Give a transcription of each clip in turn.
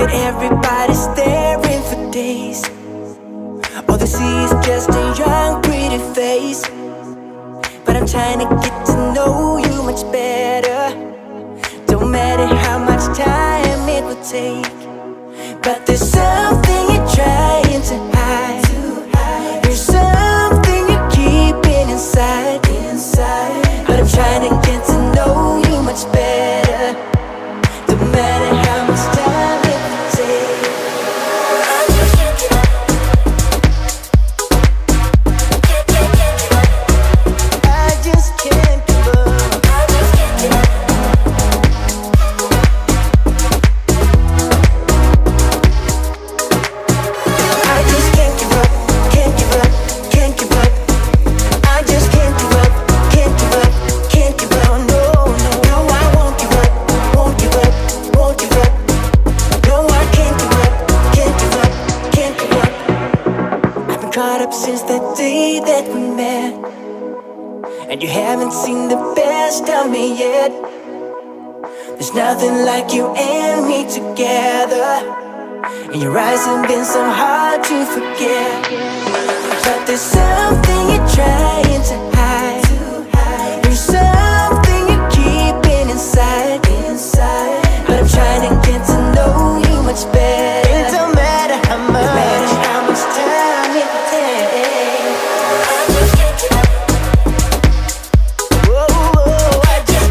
at everybody staring for days. All they see is just a young, pretty face. But I'm trying to get to know you much better. Don't matter how much time it will take, but there's something you're trying to hide. There's something you're keeping inside. But I'm trying to get to know you much better. Don't matter how much time it will take. I just can't give up. I just can't give up, can't give up, can't give up. I just can't give up, can't give up, can't give up. No, no, no, I won't give up, won't give up, won't give up. No, I can't give up, can't give up, can't give up. I've been caught up since that day that we met, and you haven't seen the best of me yet. There's nothing like you and me together, and your eyes have been so hard to forget. But there's something you're trying to hide. There's something you're keeping inside. But I'm trying to get to know you much better. It don't matter how much, no matter how much time it takes. Whoa, whoa, I just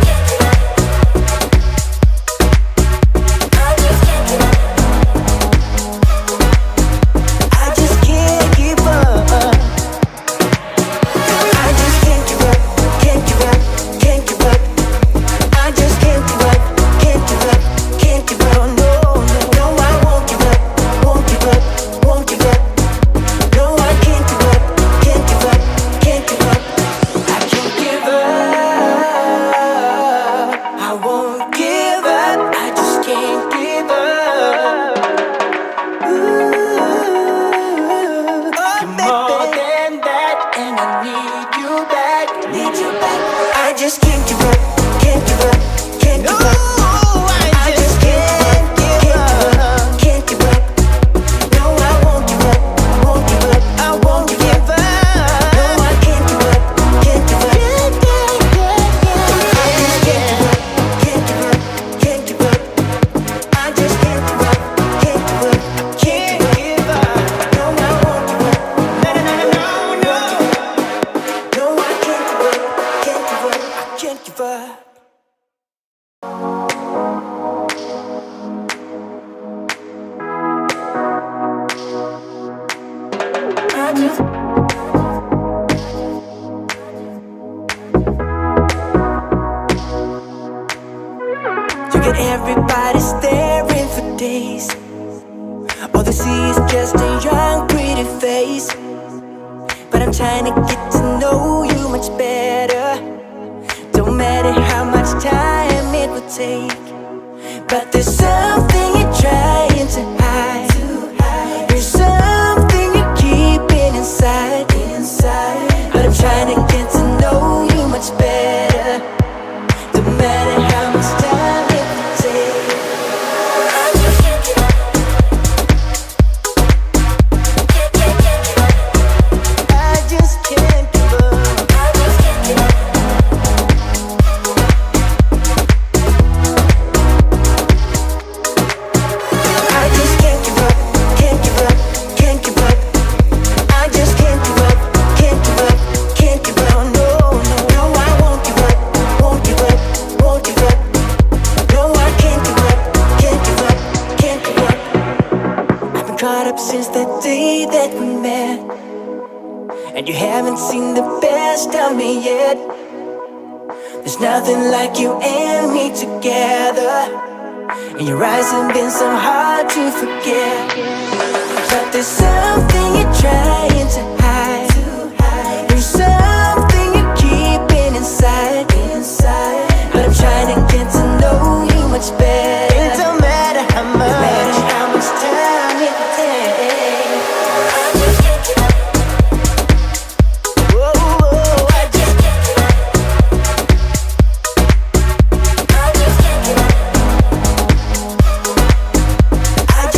can't give up. I just can't give up, can't give up, can't give up. I just can't give up, can't give up, can't give up. No, no, no, I won't give up, won't give up, won't give up. No, I can't give up, can't give up, can't give up. I can't give up. I won't give up. I just can't give up. Ooh, you're more than that, and I need you back, need you back. I just can't give up, can't give up, can't give up. I just can't give up, can't give up. No, I won't give up, won't give up, I won't give up. No, I can't give up, can't give up. I just can't give up, can't give up, can't give up. I just can't give up, can't give up, can't give up. No, I won't give up. No, I can't give up, can't give up, I can't give up. I just You get everybody staring for days. All they see is just a young, pretty face. But I'm trying to get to know you much better. Don't matter how much time it will take, but there's something you're trying to hide. There's something you're keeping inside. But I'm trying to get to know you much better. Don't matter how much time it will take. I just can't give up. I just can't give up. I just can't give up. I just can't give up, can't give up, can't give up. I just can't give up, can't give up, can't give up. No, no, no, I won't give up, won't give up, won't give up. No, I can't give up, can't give up, can't give up. I've been caught up since that day that we met, and you haven't seen the best of me yet. There's nothing like you and me together, and your eyes have been so hard to forget. But there's something you're trying to hide. There's something you're keeping inside. But I'm trying to get to know you much better. It don't matter how much, no matter how much time it takes. I just can't give up. Whoa, whoa, I just can't give up. I just can't give up. I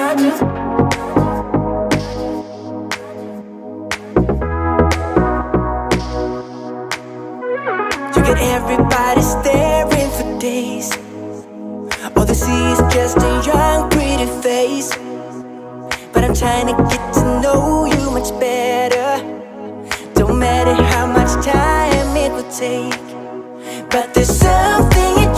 You got everybody staring for days. All they see is just a young, pretty face. But I'm trying to get to know you much better. Don't matter how much time it will take, but there's something